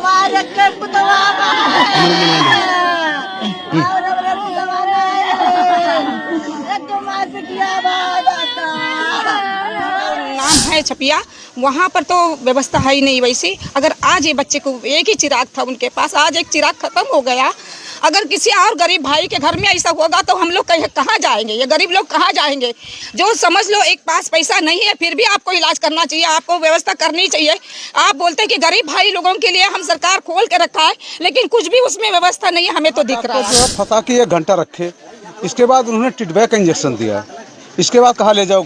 हमारे के पुतवा नाम है छपिया, वहाँ पर तो व्यवस्था है ही नहीं वैसी। अगर आज ये बच्चे को एक ही चिराग था उनके पास, आज एक चिराग खत्म हो गया। अगर किसी और गरीब भाई के घर में ऐसा होगा तो हम लोग कहाँ जाएंगे? ये गरीब लोग कहाँ जाएंगे? जो समझ लो एक पास पैसा नहीं है फिर भी आपको इलाज करना चाहिए, आपको व्यवस्था करनी चाहिए। आप बोलते हैं कि गरीब भाई लोगों के लिए हम सरकार खोल के रखा है, लेकिन कुछ भी उसमें व्यवस्था नहीं है, हमें तो दिख रहा है। फंसा के 1 घंटा रखे, इसके बाद उन्होंने टिटवैक का इंजेक्शन दिया। इसके बाद कहा ले जाओ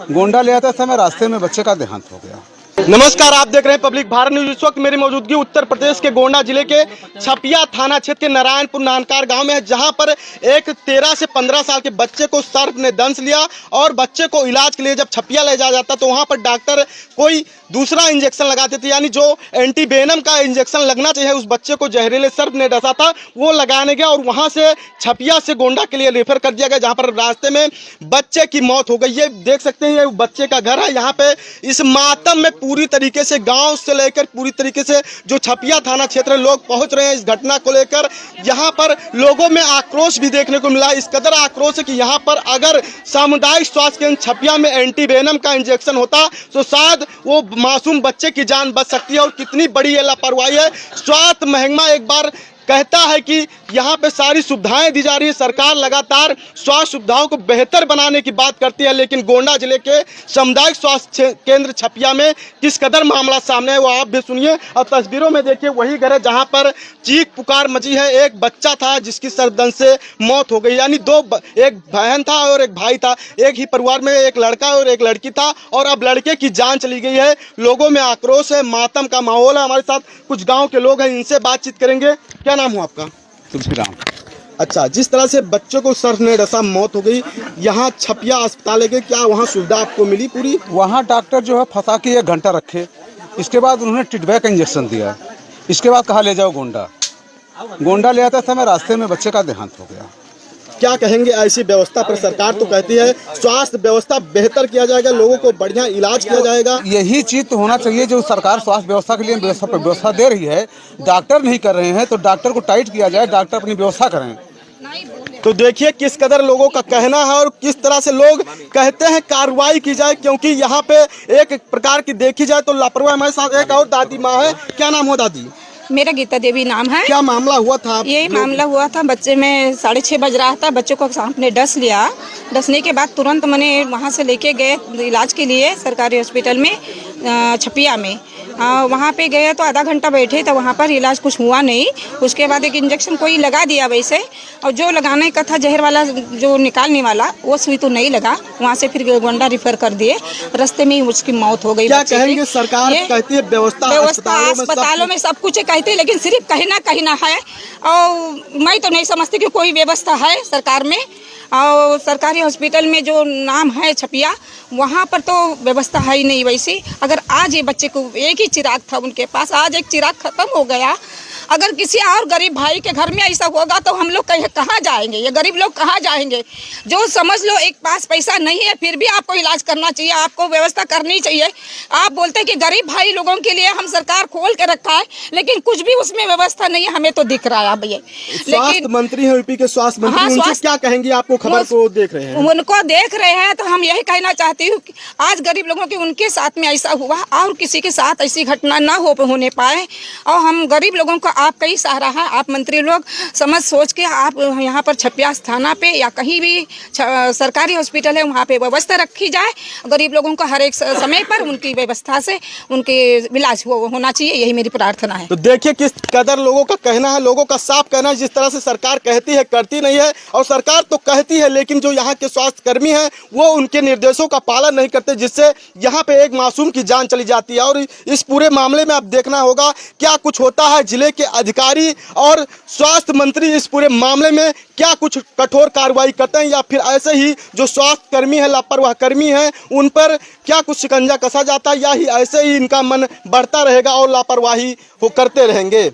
गोंडा ले आता समय रास्ते में बच्चे का देहांत हो गया। नमस्कार, आप देख रहे हैं पब्लिक भारत न्यूज। इस वक्त मेरी मौजूदगी उत्तर प्रदेश के गोंडा जिले के छपिया थाना क्षेत्र के नारायणपुर नानकार गांव में है, जहां पर एक 13 से 15 साल के बच्चे को सर्प ने दंश लिया और बच्चे को इलाज के लिए जब छपिया ले जाया जाता तो वहां पर डॉक्टर कोई दूसरा इंजेक्शन लगाते थे, यानी जो एंटीवेनम का इंजेक्शन लगना चाहिए उस बच्चे को जहरीले सर्प ने डसा था वो लगाने गया और वहां से छपिया से गोंडा के लिए रेफर कर दिया गया, जहां पर रास्ते में बच्चे की मौत हो गई। ये देख सकते हैं, ये बच्चे का घर है। यहाँ पे इस मातम में पूरी तरीके से गांव से लेकर पूरी तरीके से जो छपिया थाना क्षेत्र लोग पहुंच रहे हैं इस घटना को लेकर। यहाँ पर लोगों में आक्रोश भी देखने को मिला। इस कदर आक्रोश है कि यहाँ पर अगर सामुदायिक स्वास्थ्य केंद्र छपिया में एंटीवेनम का इंजेक्शन होता तो शायद वो मासूम बच्चे की जान बच सकती है। और कितनी बड़ी ये लापरवाही है। स्वास्थ्य महकमा एक बार कहता है कि यहाँ पे सारी सुविधाएं दी जा रही है, सरकार लगातार स्वास्थ्य सुविधाओं को बेहतर बनाने की बात करती है, लेकिन गोंडा जिले के सामुदायिक स्वास्थ्य केंद्र छपिया में किस कदर मामला सामने है वो आप भी सुनिए। और तस्वीरों में देखिए वही घर है जहाँ पर चीख पुकार मची है। एक बच्चा था जिसकी सर्पदंश से मौत हो गई, यानी एक बहन था और एक भाई था, एक ही परिवार में एक लड़का और एक लड़की था और अब लड़के की जान चली गई है। लोगों में आक्रोश है, मातम का माहौल है। हमारे साथ कुछ गाँव के लोग हैं, इनसे बातचीत करेंगे। क्या नाम हो आपका? तुलसीराम। अच्छा, जिस तरह से बच्चों को सर्प ने डसा मौत हो गई, यहाँ छपिया अस्पताल है, क्या वहाँ सुविधा आपको मिली पूरी? वहाँ डॉक्टर जो है फंसा के 1 घंटा रखे, इसके बाद उन्होंने टिटवैक का इंजेक्शन दिया। इसके बाद कहा ले जाओ गोंडा ले आता समय रास्ते में बच्चे का देहांत हो गया। क्या कहेंगे ऐसी व्यवस्था पर? सरकार तो कहती है स्वास्थ्य व्यवस्था बेहतर किया जाएगा, लोगों को बढ़िया इलाज किया जाएगा। यही चीज तो होना चाहिए जो सरकार स्वास्थ्य व्यवस्था के लिए व्यवस्था दे रही है। डॉक्टर नहीं कर रहे हैं तो डॉक्टर को टाइट किया जाए, डॉक्टर अपनी व्यवस्था करें। तो देखिए किस कदर लोगों का कहना है और किस तरह से लोग कहते हैं कार्रवाई की जाए, क्योंकि यहाँ पे एक प्रकार की देखी जाए तो लापरवाही। हमारे साथ एक और दादी माँ है। क्या नाम हो दादी? मेरा गीता देवी नाम है। क्या मामला हुआ था? ये मामला हुआ था, बच्चे में 6:30 बज रहा था, बच्चों को सांप ने डस लिया। डसने के बाद तुरंत मैंने वहाँ से लेके गए इलाज के लिए सरकारी हॉस्पिटल में छपिया में। वहाँ पे गए तो आधा घंटा बैठे तो वहाँ पर इलाज कुछ हुआ नहीं। उसके बाद एक इंजेक्शन कोई लगा दिया वैसे, और जो लगाने का था जहर वाला जो निकालने वाला वो सुई तो नहीं लगा। वहाँ से फिर गोंडा रिफर कर दिए, रास्ते में ही उसकी मौत हो गई। क्या कहेंगे? सरकार कहती है व्यवस्था अस्पतालों में सब कुछ कहते हैं, लेकिन सिर्फ कहना है। और मैं तो नहीं समझती कि कोई व्यवस्था है सरकार में। और सरकारी हॉस्पिटल में जो नाम है छपिया, वहाँ पर तो व्यवस्था है ही नहीं वैसी। अगर आज ये बच्चे को एक ही चिराग था उनके पास, आज एक चिराग खत्म हो गया। अगर किसी और गरीब भाई के घर में ऐसा होगा तो हम लोग कहाँ जाएंगे? ये गरीब लोग कहाँ जाएंगे? जो समझ लो एक पास पैसा नहीं है फिर भी आपको इलाज करना चाहिए, आपको व्यवस्था करनी चाहिए। आप बोलते हैं कि गरीब भाई लोगों के लिए हम सरकार खोल के रखा है, लेकिन कुछ भी उसमें व्यवस्था नहीं है, हमें तो दिख रहा है भैया। स्वास्थ्य मंत्री है, यूपी के स्वास्थ्य मंत्री, उनसे क्या कहेंगे? आपको खबर को देख रहे हैं, उनको देख रहे हैं, तो हम यही कहना चाहती हूँ आज गरीब लोगों के उनके साथ में ऐसा हुआ और किसी के साथ ऐसी घटना ना होने पाए। और हम गरीब लोगों का आपका ही सहारा है। आप मंत्री लोग समझ सोच के आप यहाँ पर छपिया थाना पे या कहीं भी सरकारी हॉस्पिटल है वहाँ पे व्यवस्था रखी जाए। गरीब लोगों को हर एक समय पर उनकी व्यवस्था से उनके इलाज होना चाहिए, यही मेरी प्रार्थना है। तो देखिए किस कदर लोगों का कहना है, लोगों का साफ कहना है, जिस तरह से सरकार कहती है करती नहीं है। और सरकार तो कहती है लेकिन जो यहाँ के स्वास्थ्य कर्मी हैं वो उनके निर्देशों का पालन नहीं करते, जिससे यहाँ पे एक मासूम की जान चली जाती है। और इस पूरे मामले में अब देखना होगा क्या कुछ होता है। जिले के अधिकारी और स्वास्थ्य मंत्री इस पूरे मामले में क्या कुछ कठोर कार्रवाई करते हैं या फिर ऐसे ही जो स्वास्थ्य कर्मी है, लापरवाह कर्मी हैं, उन पर क्या कुछ शिकंजा कसा जाता है या ही ऐसे ही इनका मन बढ़ता रहेगा और लापरवाही वो करते रहेंगे।